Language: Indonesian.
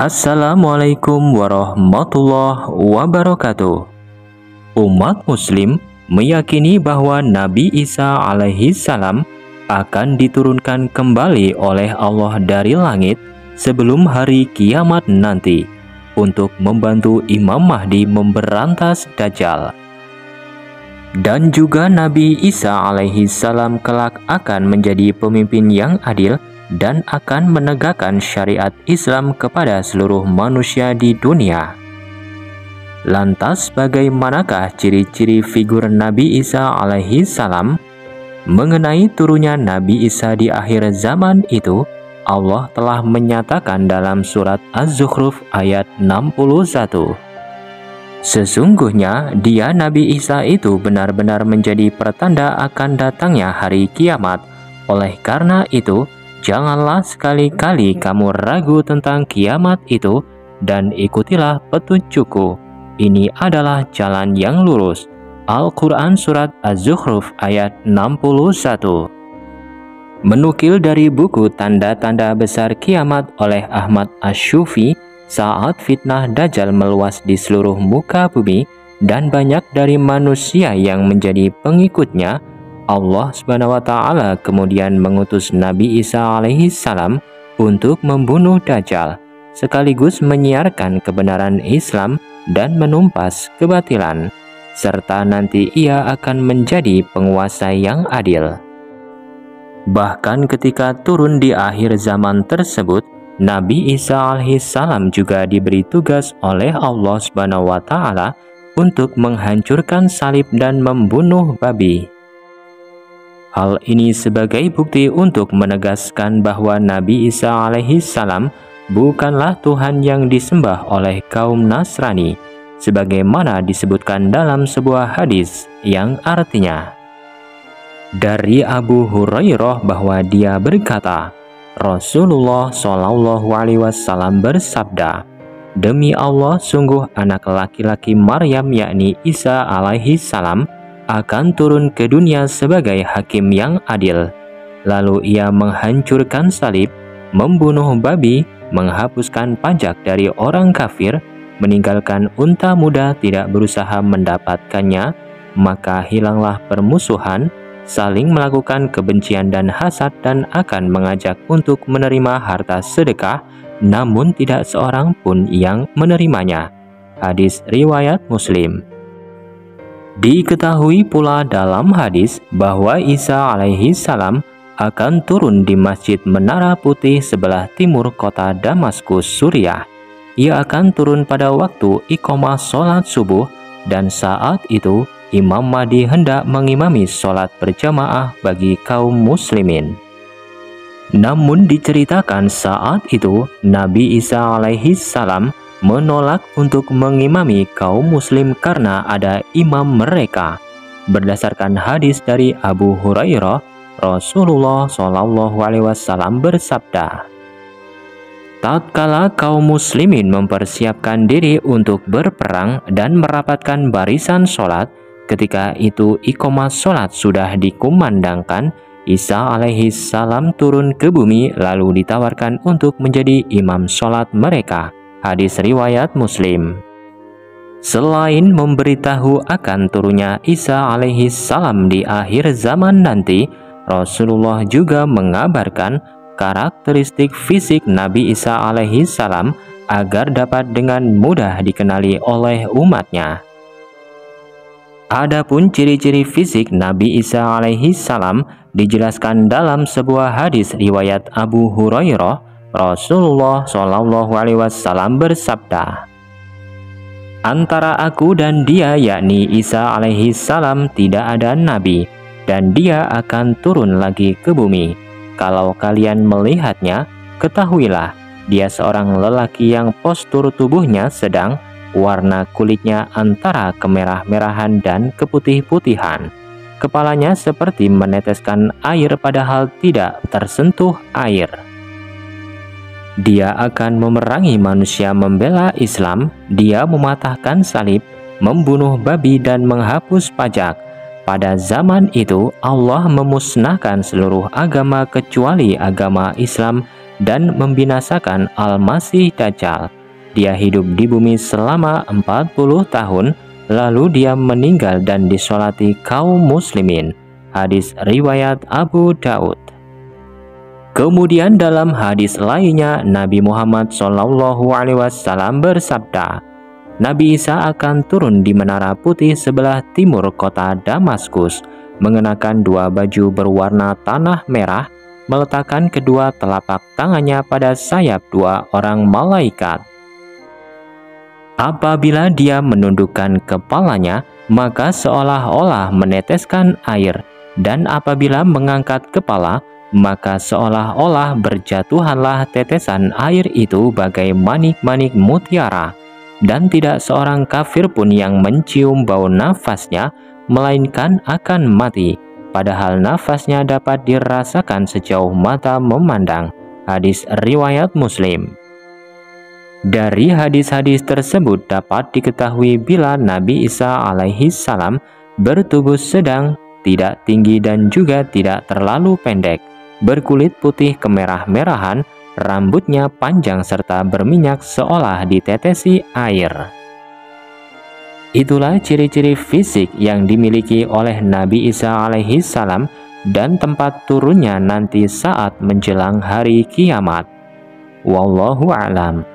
Assalamualaikum warahmatullahi wabarakatuh. Umat Muslim meyakini bahwa Nabi Isa alaihi salam akan diturunkan kembali oleh Allah dari langit sebelum hari kiamat nanti untuk membantu Imam Mahdi memberantas Dajjal. Dan juga Nabi Isa alaihi salam kelak akan menjadi pemimpin yang adil dan akan menegakkan syariat Islam kepada seluruh manusia di dunia. Lantas bagaimanakah ciri-ciri figur Nabi Isa alaihi salam? Mengenai turunnya Nabi Isa di akhir zaman itu, Allah telah menyatakan dalam surat Az-Zukhruf ayat 61. Sesungguhnya dia Nabi Isa itu benar-benar menjadi pertanda akan datangnya hari kiamat. Oleh karena itu, janganlah sekali-kali kamu ragu tentang kiamat itu dan ikutilah petunjukku. Ini adalah jalan yang lurus. Al-Quran Surat Az-Zukhruf ayat 61. Menukil dari buku Tanda-Tanda Besar Kiamat oleh Ahmad Asy-Syufi, saat fitnah Dajjal meluas di seluruh muka bumi dan banyak dari manusia yang menjadi pengikutnya, Allah Subhanahu wa Ta'ala kemudian mengutus Nabi Isa alaihi salam untuk membunuh Dajjal, sekaligus menyiarkan kebenaran Islam dan menumpas kebatilan, serta nanti ia akan menjadi penguasa yang adil. Bahkan ketika turun di akhir zaman tersebut, Nabi Isa alaihissalam juga diberi tugas oleh Allah Subhanahu wa Ta'ala untuk menghancurkan salib dan membunuh babi. Hal ini sebagai bukti untuk menegaskan bahwa Nabi Isa alaihissalam bukanlah Tuhan yang disembah oleh kaum Nasrani, sebagaimana disebutkan dalam sebuah hadis yang artinya, dari Abu Hurairah bahwa dia berkata, Rasulullah Shallallahu Alaihi Wasallam bersabda, demi Allah sungguh anak laki-laki Maryam yakni Isa alaihi salam akan turun ke dunia sebagai hakim yang adil. Lalu ia menghancurkan salib, membunuh babi, menghapuskan pajak dari orang kafir, meninggalkan unta muda tidak berusaha mendapatkannya, maka hilanglah permusuhan, saling melakukan kebencian dan hasad, dan akan mengajak untuk menerima harta sedekah, namun tidak seorang pun yang menerimanya. Hadis riwayat Muslim. Diketahui pula dalam hadis bahwa Isa alaihi salam akan turun di Masjid Menara Putih sebelah timur kota Damaskus, Suriah. Ia akan turun pada waktu iqamah sholat subuh, dan saat itu Imam Mahdi hendak mengimami sholat berjamaah bagi kaum muslimin. Namun diceritakan saat itu Nabi Isa alaihi salam menolak untuk mengimami kaum muslim karena ada imam mereka. Berdasarkan hadis dari Abu Hurairah, Rasulullah Shallallahu Alaihi Wasallam bersabda, tatkala kaum muslimin mempersiapkan diri untuk berperang dan merapatkan barisan sholat, ketika itu iqamah sholat sudah dikumandangkan, Isa alaihi salam turun ke bumi lalu ditawarkan untuk menjadi imam sholat mereka. Hadis riwayat Muslim. Selain memberitahu akan turunnya Isa alaihi salam di akhir zaman nanti, Rasulullah juga mengabarkan karakteristik fisik Nabi Isa alaihi salam agar dapat dengan mudah dikenali oleh umatnya. Adapun ciri-ciri fisik Nabi Isa alaihi salam dijelaskan dalam sebuah hadis riwayat Abu Hurairah. Rasulullah Shallallahu Alaihi Wasallam bersabda, antara aku dan dia yakni Isa alaihi salam tidak ada nabi, dan dia akan turun lagi ke bumi. Kalau kalian melihatnya, ketahuilah dia seorang lelaki yang postur tubuhnya sedang, warna kulitnya antara kemerah-merahan dan keputih-putihan. Kepalanya seperti meneteskan air padahal tidak tersentuh air. Dia akan memerangi manusia membela Islam, dia mematahkan salib, membunuh babi dan menghapus pajak. Pada zaman itu Allah memusnahkan seluruh agama kecuali agama Islam dan membinasakan Al-Masih Dajjal. Dia hidup di bumi selama 40 tahun, lalu dia meninggal dan disolati kaum muslimin. Hadis riwayat Abu Daud. Kemudian dalam hadis lainnya, Nabi Muhammad SAW bersabda, Nabi Isa akan turun di Menara Putih sebelah timur kota Damaskus, mengenakan 2 baju berwarna tanah merah, meletakkan kedua telapak tangannya pada sayap 2 orang malaikat. Apabila dia menundukkan kepalanya, maka seolah-olah meneteskan air, dan apabila mengangkat kepala, maka seolah-olah berjatuhanlah tetesan air itu bagai manik-manik mutiara, dan tidak seorang kafir pun yang mencium bau nafasnya, melainkan akan mati, padahal nafasnya dapat dirasakan sejauh mata memandang. Hadis riwayat Muslim. Dari hadis-hadis tersebut dapat diketahui bila Nabi Isa alaihissalam bertubuh sedang, tidak tinggi dan juga tidak terlalu pendek, berkulit putih kemerah-merahan, rambutnya panjang serta berminyak seolah ditetesi air. Itulah ciri-ciri fisik yang dimiliki oleh Nabi Isa alaihissalam dan tempat turunnya nanti saat menjelang hari kiamat. Wallahu a'lam.